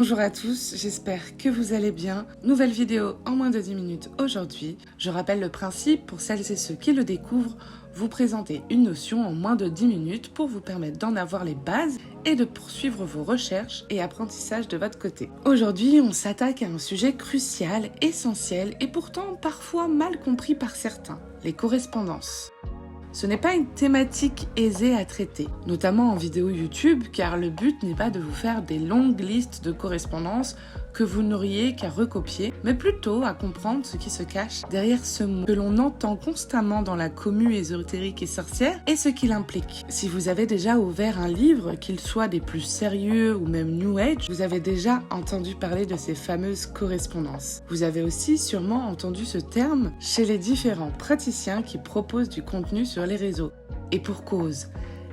Bonjour à tous, j'espère que vous allez bien. Nouvelle vidéo en moins de 10 minutes aujourd'hui. Je rappelle le principe pour celles et ceux qui le découvrent. Vous présenter une notion en moins de 10 minutes pour vous permettre d'en avoir les bases et de poursuivre vos recherches et apprentissages de votre côté. Aujourd'hui, on s'attaque à un sujet crucial, essentiel et pourtant parfois mal compris par certains, les correspondances. Ce n'est pas une thématique aisée à traiter, notamment en vidéo YouTube, car le but n'est pas de vous faire des longues listes de correspondances que vous n'auriez qu'à recopier, mais plutôt à comprendre ce qui se cache derrière ce mot que l'on entend constamment dans la commu ésotérique et sorcière et ce qu'il implique. Si vous avez déjà ouvert un livre, qu'il soit des plus sérieux ou même New Age, vous avez déjà entendu parler de ces fameuses correspondances. Vous avez aussi sûrement entendu ce terme chez les différents praticiens qui proposent du contenu sur les réseaux. Et pour cause,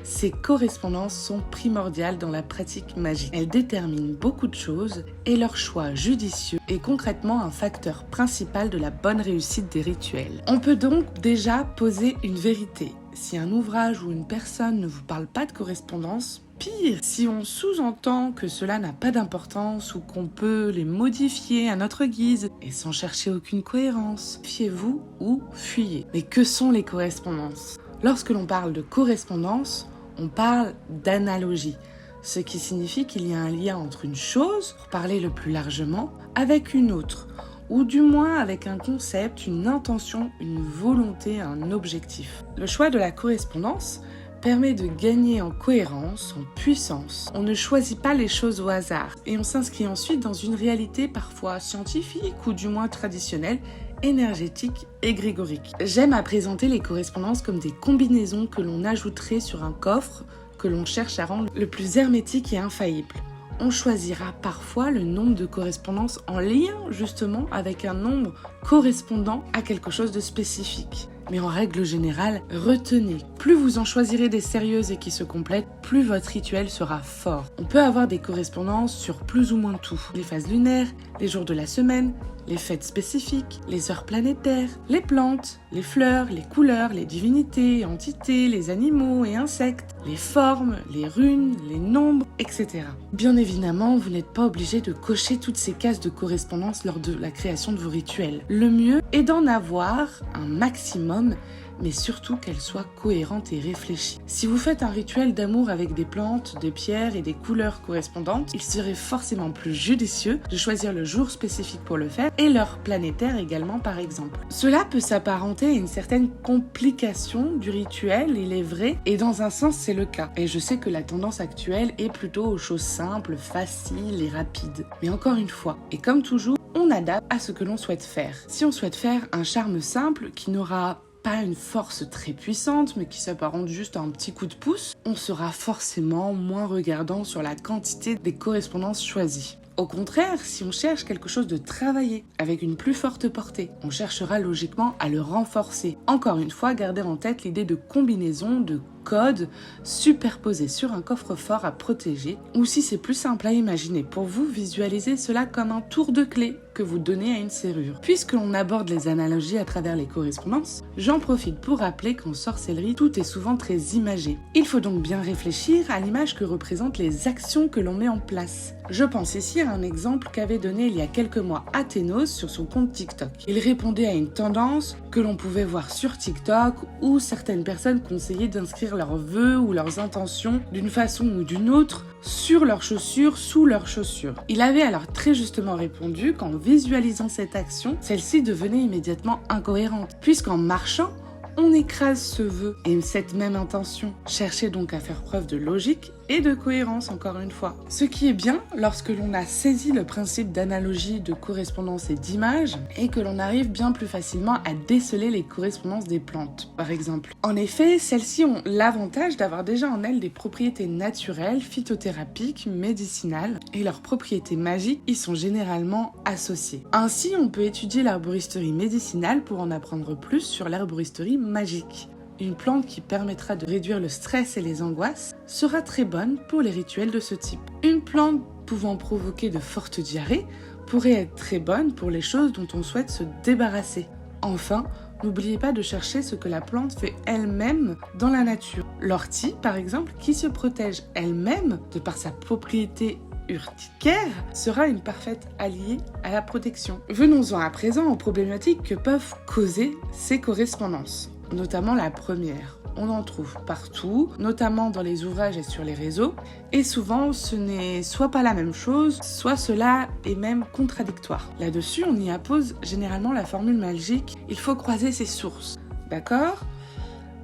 ces correspondances sont primordiales dans la pratique magique. Elles déterminent beaucoup de choses et leur choix judicieux est concrètement un facteur principal de la bonne réussite des rituels. On peut donc déjà poser une vérité. Si un ouvrage ou une personne ne vous parle pas de correspondance, pire, si on sous-entend que cela n'a pas d'importance ou qu'on peut les modifier à notre guise et sans chercher aucune cohérence, fiez-vous ou fuyez. Mais que sont les correspondances ? Lorsque l'on parle de correspondance, on parle d'analogie, ce qui signifie qu'il y a un lien entre une chose, pour parler le plus largement, avec une autre, ou du moins avec un concept, une intention, une volonté, un objectif. Le choix de la correspondance permet de gagner en cohérence, en puissance. On ne choisit pas les choses au hasard et on s'inscrit ensuite dans une réalité parfois scientifique ou du moins traditionnelle, énergétique et grégorique. J'aime à présenter les correspondances comme des combinaisons que l'on ajouterait sur un coffre que l'on cherche à rendre le plus hermétique et infaillible. On choisira parfois le nombre de correspondances en lien justement avec un nombre correspondant à quelque chose de spécifique. Mais en règle générale, retenez, plus vous en choisirez des sérieuses et qui se complètent, plus votre rituel sera fort. On peut avoir des correspondances sur plus ou moins tout. Les phases lunaires, les jours de la semaine, les fêtes spécifiques, les heures planétaires, les plantes, les fleurs, les couleurs, les divinités, entités, les animaux et insectes, les formes, les runes, les nombres, etc. Bien évidemment, vous n'êtes pas obligé de cocher toutes ces cases de correspondance lors de la création de vos rituels. Le mieux est d'en avoir un maximum, mais surtout qu'elle soit cohérente et réfléchie. Si vous faites un rituel d'amour avec des plantes, des pierres et des couleurs correspondantes, il serait forcément plus judicieux de choisir le jour spécifique pour le faire et l'heure planétaire également par exemple. Cela peut s'apparenter à une certaine complication du rituel, il est vrai, et dans un sens c'est le cas. Et je sais que la tendance actuelle est plutôt aux choses simples, faciles et rapides. Mais encore une fois, et comme toujours, on adapte à ce que l'on souhaite faire. Si on souhaite faire un charme simple qui n'aura pas une force très puissante, mais qui s'apparente juste à un petit coup de pouce, on sera forcément moins regardant sur la quantité des correspondances choisies. Au contraire, si on cherche quelque chose de travaillé, avec une plus forte portée, on cherchera logiquement à le renforcer. Encore une fois, gardez en tête l'idée de combinaison, de code superposé sur un coffre-fort à protéger, ou si c'est plus simple à imaginer pour vous, visualisez cela comme un tour de clé que vous donnez à une serrure. Puisque l'on aborde les analogies à travers les correspondances, j'en profite pour rappeler qu'en sorcellerie, tout est souvent très imagé. Il faut donc bien réfléchir à l'image que représentent les actions que l'on met en place. Je pense ici à un exemple qu'avait donné il y a quelques mois Athénos sur son compte TikTok. Il répondait à une tendance que l'on pouvait voir sur TikTok où certaines personnes conseillaient d'inscrire leurs vœux ou leurs intentions d'une façon ou d'une autre sur leurs chaussures, sous leurs chaussures. Il avait alors très justement répondu qu'en visualisant cette action, celle-ci devenait immédiatement incohérente, puisqu'en marchant, on écrase ce vœu et cette même intention. Cherchez donc à faire preuve de logique et de cohérence encore une fois. Ce qui est bien lorsque l'on a saisi le principe d'analogie, de correspondance et d'image et que l'on arrive bien plus facilement à déceler les correspondances des plantes, par exemple. En effet, celles-ci ont l'avantage d'avoir déjà en elles des propriétés naturelles, phytothérapiques, médicinales et leurs propriétés magiques y sont généralement associées. Ainsi, on peut étudier l'herboristerie médicinale pour en apprendre plus sur l'herboristerie magique. Une plante qui permettra de réduire le stress et les angoisses sera très bonne pour les rituels de ce type. Une plante pouvant provoquer de fortes diarrhées pourrait être très bonne pour les choses dont on souhaite se débarrasser. Enfin, n'oubliez pas de chercher ce que la plante fait elle-même dans la nature. L'ortie, par exemple, qui se protège elle-même de par sa propriété urticaire sera une parfaite alliée à la protection. Venons-en à présent aux problématiques que peuvent causer ces correspondances, notamment la première. On en trouve partout, notamment dans les ouvrages et sur les réseaux, et souvent ce n'est soit pas la même chose, soit cela est même contradictoire. Là-dessus, on y appose généralement la formule magique « il faut croiser ses sources ». D'accord ?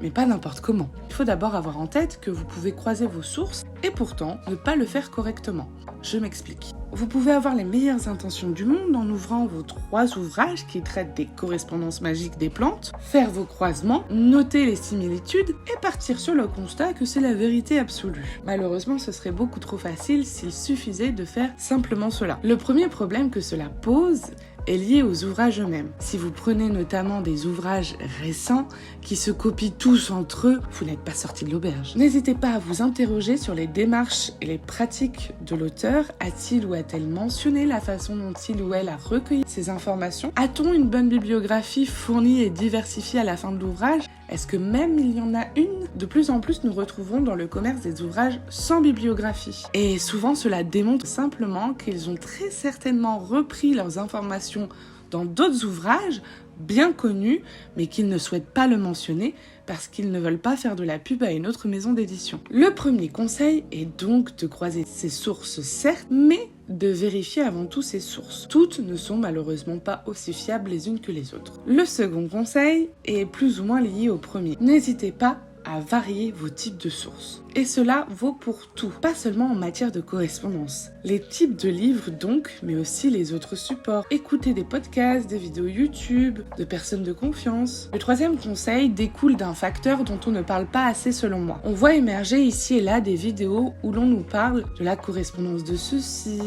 Mais pas n'importe comment. Il faut d'abord avoir en tête que vous pouvez croiser vos sources et pourtant ne pas le faire correctement. Je m'explique. Vous pouvez avoir les meilleures intentions du monde en ouvrant vos 3 ouvrages qui traitent des correspondances magiques des plantes, faire vos croisements, noter les similitudes et partir sur le constat que c'est la vérité absolue. Malheureusement, ce serait beaucoup trop facile s'il suffisait de faire simplement cela. Le premier problème que cela pose est lié aux ouvrages eux-mêmes. Si vous prenez notamment des ouvrages récents qui se copient tous entre eux, vous n'êtes pas sorti de l'auberge. N'hésitez pas à vous interroger sur les démarches et les pratiques de l'auteur. A-t-il ou a-t-elle mentionné la façon dont il ou elle a recueilli ces informations? A-t-on une bonne bibliographie fournie et diversifiée à la fin de l'ouvrage? Est-ce que même il y en a une? De plus en plus, nous retrouvons dans le commerce des ouvrages sans bibliographie. Et souvent, cela démontre simplement qu'ils ont très certainement repris leurs informations dans d'autres ouvrages bien connus, mais qu'ils ne souhaitent pas le mentionner parce qu'ils ne veulent pas faire de la pub à une autre maison d'édition. Le premier conseil est donc de croiser ses sources, certes, mais de vérifier avant tout ses sources. Toutes ne sont malheureusement pas aussi fiables les unes que les autres. Le second conseil est plus ou moins lié au premier. N'hésitez pas à varier vos types de sources. Et cela vaut pour tout, pas seulement en matière de correspondance. Les types de livres donc, mais aussi les autres supports. Écoutez des podcasts, des vidéos YouTube, de personnes de confiance. Le troisième conseil découle d'un facteur dont on ne parle pas assez selon moi. On voit émerger ici et là des vidéos où l'on nous parle de la correspondance de ceci,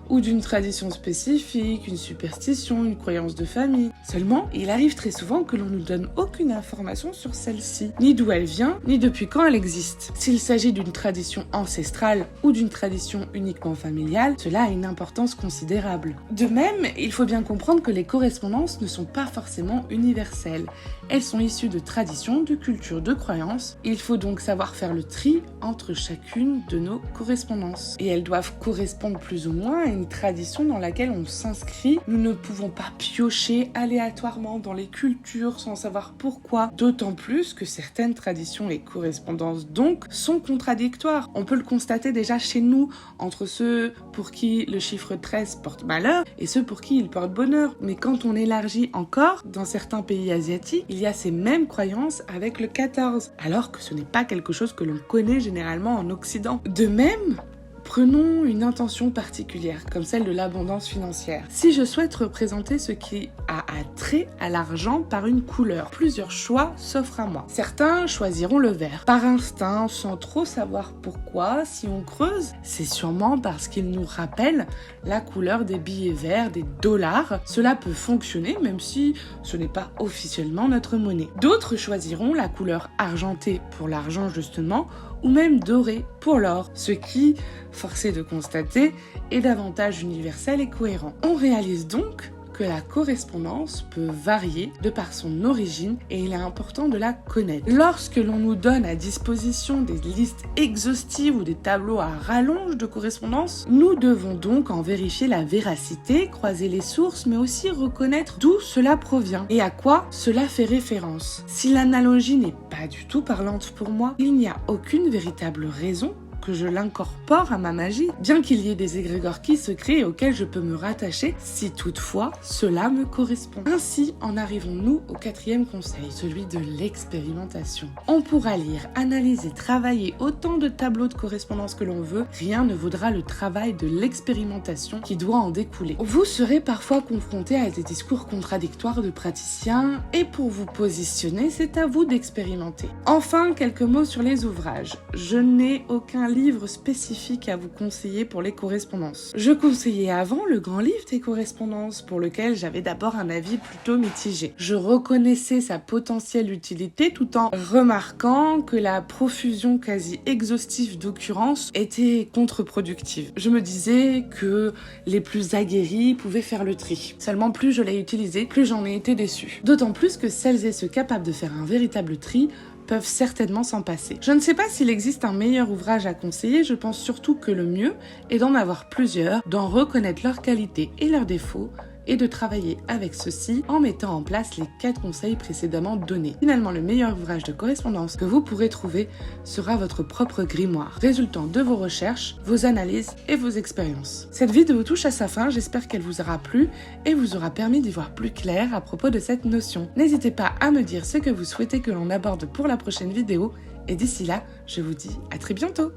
ou d'une tradition spécifique, une superstition, une croyance de famille. Seulement, il arrive très souvent que l'on ne nous donne aucune information sur celle-ci, ni d'où elle vient, ni depuis quand elle existe. S'il s'agit d'une tradition ancestrale ou d'une tradition uniquement familiale, cela a une importance considérable. De même, il faut bien comprendre que les correspondances ne sont pas forcément universelles. Elles sont issues de traditions, de cultures, de croyances. Il faut donc savoir faire le tri entre chacune de nos correspondances. Et elles doivent correspondre plus ou moins à une tradition dans laquelle on s'inscrit. Nous ne pouvons pas piocher aléatoirement dans les cultures sans savoir pourquoi. D'autant plus que certaines traditions et correspondances donc sont contradictoires. On peut le constater déjà chez nous, entre ceux pour qui le chiffre 13 porte malheur et ceux pour qui il porte bonheur. Mais quand on élargit encore, dans certains pays asiatiques, il y a ces mêmes croyances avec le 14, alors que ce n'est pas quelque chose que l'on connaît généralement en Occident. De même, prenons une intention particulière, comme celle de l'abondance financière. Si je souhaite représenter ce qui a trait à l'argent par une couleur, plusieurs choix s'offrent à moi. Certains choisiront le vert, par instinct, sans trop savoir pourquoi. Si on creuse, c'est sûrement parce qu'il nous rappelle la couleur des billets verts, des dollars. Cela peut fonctionner, même si ce n'est pas officiellement notre monnaie. D'autres choisiront la couleur argentée pour l'argent justement, ou même doré pour l'or, ce qui, force est de constater, est davantage universel et cohérent. On réalise donc que la correspondance peut varier de par son origine et il est important de la connaître. Lorsque l'on nous donne à disposition des listes exhaustives ou des tableaux à rallonge de correspondance, nous devons donc en vérifier la véracité, croiser les sources, mais aussi reconnaître d'où cela provient et à quoi cela fait référence. Si l'analogie n'est pas du tout parlante pour moi, il n'y a aucune véritable raison que je l'incorpore à ma magie, bien qu'il y ait des égrégores qui se créent auxquels je peux me rattacher si toutefois cela me correspond. Ainsi en arrivons-nous au 4e conseil, celui de l'expérimentation. On pourra lire, analyser, travailler autant de tableaux de correspondance que l'on veut, rien ne vaudra le travail de l'expérimentation qui doit en découler. Vous serez parfois confronté à des discours contradictoires de praticiens et pour vous positionner, c'est à vous d'expérimenter. Enfin, quelques mots sur les ouvrages. Je n'ai aucun livre spécifique à vous conseiller pour les correspondances. Je conseillais avant le grand livre des correspondances pour lequel j'avais d'abord un avis plutôt mitigé. Je reconnaissais sa potentielle utilité tout en remarquant que la profusion quasi exhaustive d'occurrences était contre-productive. Je me disais que les plus aguerris pouvaient faire le tri. Seulement plus je l'ai utilisé, plus j'en ai été déçue. D'autant plus que celles et ceux capables de faire un véritable tri peuvent certainement s'en passer. Je ne sais pas s'il existe un meilleur ouvrage à conseiller, je pense surtout que le mieux est d'en avoir plusieurs, d'en reconnaître leurs qualités et leurs défauts, et de travailler avec ceux-ci en mettant en place les 4 conseils précédemment donnés. Finalement, le meilleur ouvrage de correspondance que vous pourrez trouver sera votre propre grimoire, résultant de vos recherches, vos analyses et vos expériences. Cette vidéo touche à sa fin, j'espère qu'elle vous aura plu et vous aura permis d'y voir plus clair à propos de cette notion. N'hésitez pas à me dire ce que vous souhaitez que l'on aborde pour la prochaine vidéo et d'ici là, je vous dis à très bientôt.